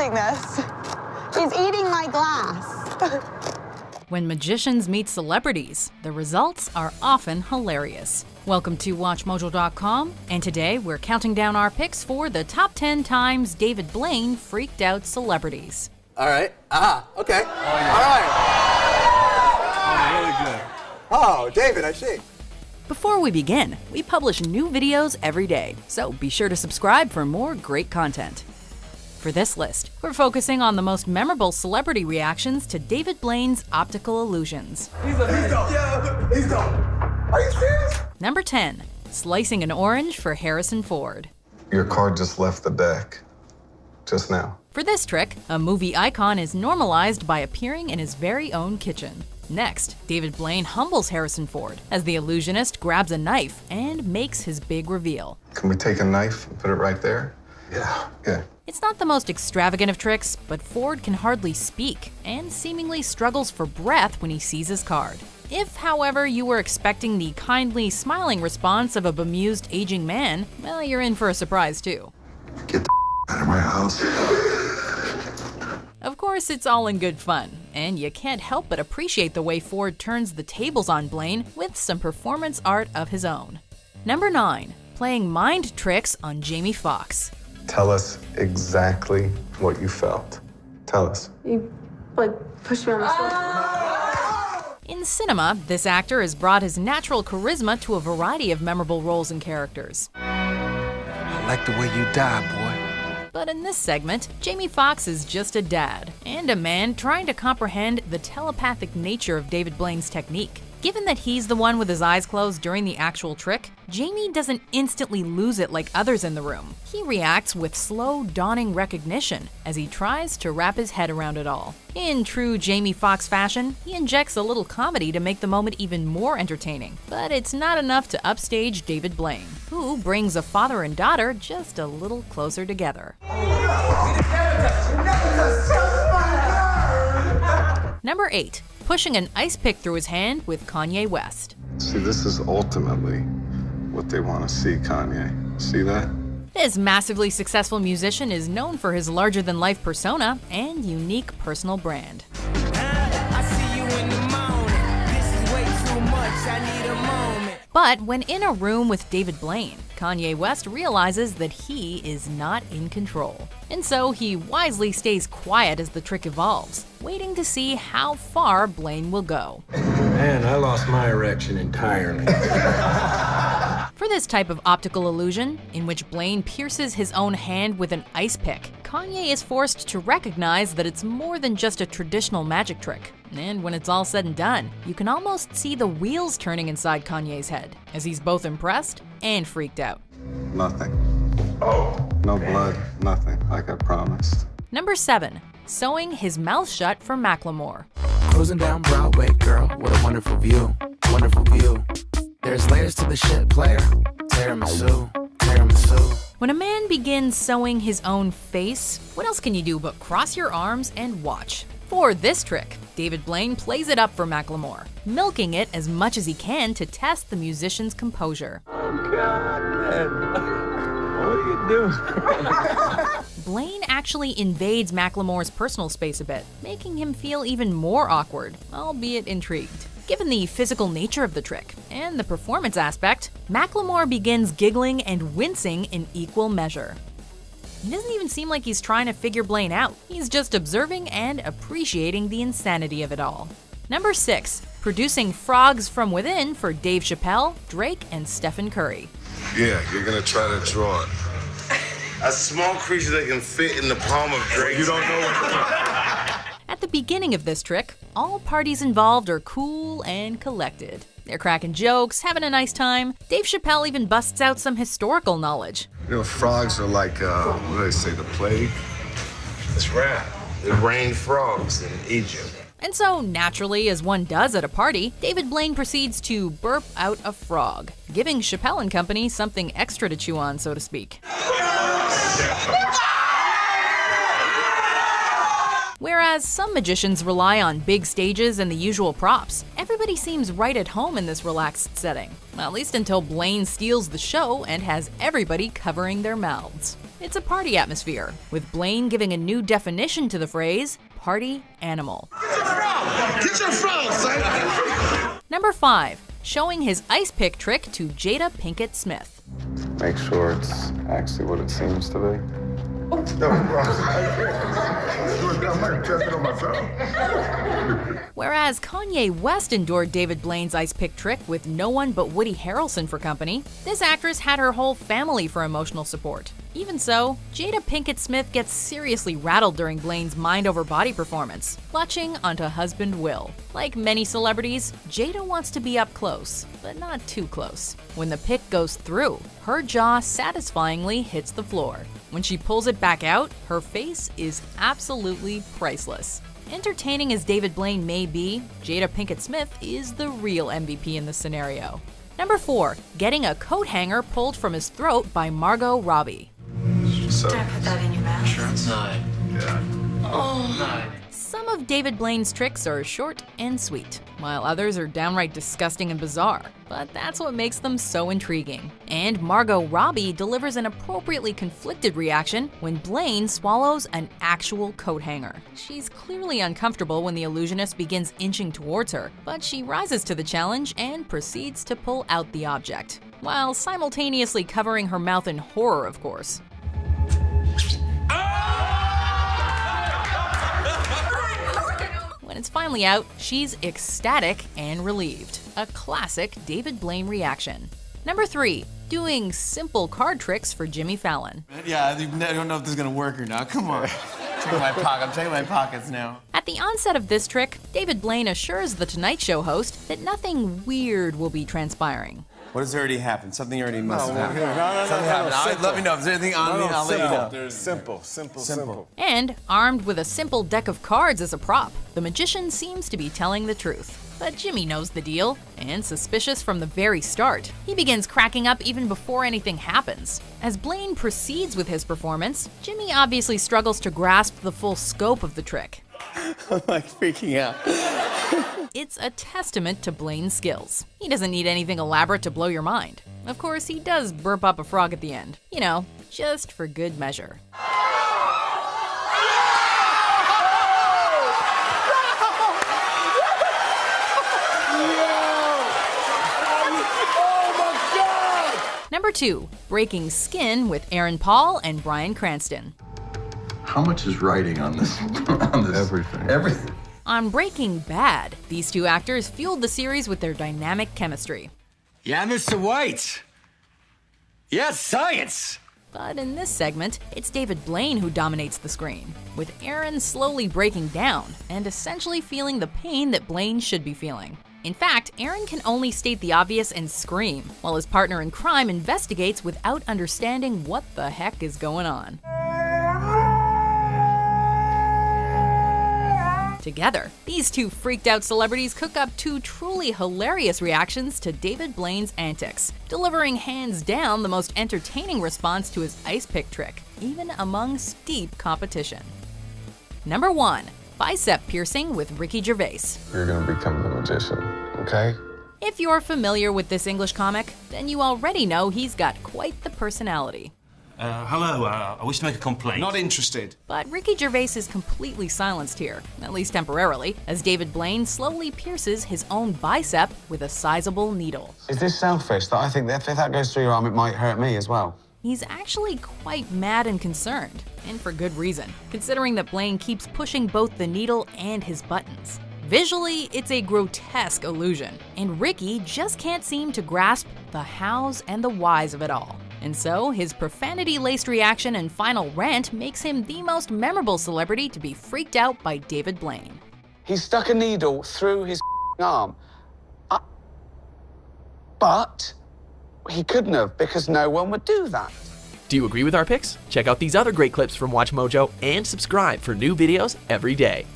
missing this. He's eating my glass. When magicians meet celebrities, the results are often hilarious. Welcome to WatchMojo.com, and today we're counting down our picks for the top 10 times David Blaine freaked out celebrities. All right. Okay. Oh, yeah. All right. Oh, really good. Oh, David, I see. Before we begin, we publish new videos every day, so be sure to subscribe for more great content. For this list, we're focusing on the most memorable celebrity reactions to David Blaine's optical illusions. He's dope. Yeah, he's dope. Are you serious? Number 10. Slicing an orange for Harrison Ford. Your car just left the deck. Just now. For this trick, a movie icon is normalized by appearing in his very own kitchen. Next, David Blaine humbles Harrison Ford as the illusionist grabs a knife and makes his big reveal. Can we take a knife and put it right there? Yeah. It's not the most extravagant of tricks, but Ford can hardly speak and seemingly struggles for breath when he sees his card. If, however, you were expecting the kindly, smiling response of a bemused aging man, well, you're in for a surprise too. Get the out of my house. Of course, it's all in good fun, and you can't help but appreciate the way Ford turns the tables on Blaine with some performance art of his own. Number 9. Playing mind tricks on Jamie Foxx. Tell us exactly what you felt. Tell us. You, pushed me on the floor. In cinema, this actor has brought his natural charisma to a variety of memorable roles and characters. I like the way you die, boy. But in this segment, Jamie Foxx is just a dad and a man trying to comprehend the telepathic nature of David Blaine's technique. Given that he's the one with his eyes closed during the actual trick, Jamie doesn't instantly lose it like others in the room. He reacts with slow, dawning recognition as he tries to wrap his head around it all. In true Jamie Foxx fashion, he injects a little comedy to make the moment even more entertaining. But it's not enough to upstage David Blaine, who brings a father and daughter just a little closer together. Number 8. Pushing an ice pick through his hand with Kanye West. See, this is ultimately what they want to see, Kanye. See that? This massively successful musician is known for his larger-than-life persona and unique personal brand. But when in a room with David Blaine, Kanye West realizes that he is not in control. And so he wisely stays quiet as the trick evolves, waiting to see how far Blaine will go. Man, I lost my erection entirely. For this type of optical illusion, in which Blaine pierces his own hand with an ice pick, Kanye is forced to recognize that it's more than just a traditional magic trick. And when it's all said and done, you can almost see the wheels turning inside Kanye's head, as he's both impressed and freaked out. Nothing. No blood, nothing, like I promised. Number 7. Sewing his mouth shut for Macklemore. Cruising down Broadway, girl, what a wonderful view, wonderful view. There's layers to the shit, player. Tiramisu, tiramisu. When a man begins sewing his own face, what else can you do but cross your arms and watch? For this trick, David Blaine plays it up for Macklemore, milking it as much as he can to test the musician's composure. Oh, God, man. What are you doing? Blaine actually invades Macklemore's personal space a bit, making him feel even more awkward, albeit intrigued. Given the physical nature of the trick and the performance aspect, Macklemore begins giggling and wincing in equal measure. He doesn't even seem like he's trying to figure Blaine out. He's just observing and appreciating the insanity of it all. Number 6. Producing frogs from within for Dave Chappelle, Drake, and Stephen Curry. Yeah, you're gonna try to draw it. A small creature that can fit in the palm of Drake. You don't know what. At the beginning of this trick, all parties involved are cool and collected. They're cracking jokes, having a nice time. Dave Chappelle even busts out some historical knowledge. You know, frogs are like, what do they say, the plague? It's right. It rained frogs in Egypt. And so, naturally, as one does at a party, David Blaine proceeds to burp out a frog, giving Chappelle and company something extra to chew on, so to speak. Whereas some magicians rely on big stages and the usual props, everybody seems right at home in this relaxed setting. Well, at least until Blaine steals the show and has everybody covering their mouths. It's a party atmosphere, with Blaine giving a new definition to the phrase, party animal. Get your phone, son! Number 5. Showing his ice pick trick to Jada Pinkett Smith. Make sure it's actually what it seems to be. I'm gonna test it on myself. Whereas Kanye West endured David Blaine's ice pick trick with no one but Woody Harrelson for company, this actress had her whole family for emotional support. Even so, Jada Pinkett Smith gets seriously rattled during Blaine's mind-over-body performance, latching onto husband Will. Like many celebrities, Jada wants to be up close, but not too close. When the pick goes through, her jaw satisfyingly hits the floor. When she pulls it back out, her face is absolutely priceless. Entertaining as David Blaine may be, Jada Pinkett Smith is the real MVP in this scenario. Number 4. Getting a coat hanger pulled from his throat by Margot Robbie. So, Don't put that in your mouth. Sure. No. yeah. No. Some of David Blaine's tricks are short and sweet, while others are downright disgusting and bizarre, but that's what makes them so intriguing. And Margot Robbie delivers an appropriately conflicted reaction when Blaine swallows an actual coat hanger. She's clearly uncomfortable when the illusionist begins inching towards her, but she rises to the challenge and proceeds to pull out the object, while simultaneously covering her mouth in horror, of course. When it's finally out, she's ecstatic and relieved. A classic David Blaine reaction. Number 3. Doing simple card tricks for Jimmy Fallon. Yeah, I don't know if this is gonna work or not. Come on. I'm checking my pockets now. At the onset of this trick, David Blaine assures The Tonight Show host that nothing weird will be transpiring. What has already happened? Something already must have happened. No, Something happened. Let me know. If there's anything on me, I'll let you know. Simple. And, armed with a simple deck of cards as a prop, the magician seems to be telling the truth. But Jimmy knows the deal, and suspicious from the very start. He begins cracking up even before anything happens. As Blaine proceeds with his performance, Jimmy obviously struggles to grasp the full scope of the trick. I'm like freaking out. It's a testament to Blaine's skills. He doesn't need anything elaborate to blow your mind. Of course, he does burp up a frog at the end. You know, just for good measure. Number 2. Breaking Skin with Aaron Paul and Bryan Cranston. How much is writing on this? Everything. Everything. On Breaking Bad, these two actors fueled the series with their dynamic chemistry. Yeah, Mr. White. Yes, science. But in this segment, it's David Blaine who dominates the screen, with Aaron slowly breaking down and essentially feeling the pain that Blaine should be feeling. In fact, Aaron can only state the obvious and scream, while his partner in crime investigates without understanding what the heck is going on. Together, these two freaked out celebrities cook up two truly hilarious reactions to David Blaine's antics, delivering hands down the most entertaining response to his ice pick trick, even among steep competition. Number 1. Bicep piercing with Ricky Gervais. You're gonna become the magician, okay? If you're familiar with this English comic, then you already know he's got quite the personality. Hello, I wish to make a complaint. Not interested. But Ricky Gervais is completely silenced here, at least temporarily, as David Blaine slowly pierces his own bicep with a sizable needle. Is this selfish that I think that if that goes through your arm, it might hurt me as well? He's actually quite mad and concerned, and for good reason, considering that Blaine keeps pushing both the needle and his buttons. Visually, it's a grotesque illusion, and Ricky just can't seem to grasp the hows and the whys of it all. And so, his profanity-laced reaction and final rant makes him the most memorable celebrity to be freaked out by David Blaine. He stuck a needle through his arm. But he couldn't have, because no one would do that. Do you agree with our picks? Check out these other great clips from WatchMojo and subscribe for new videos every day.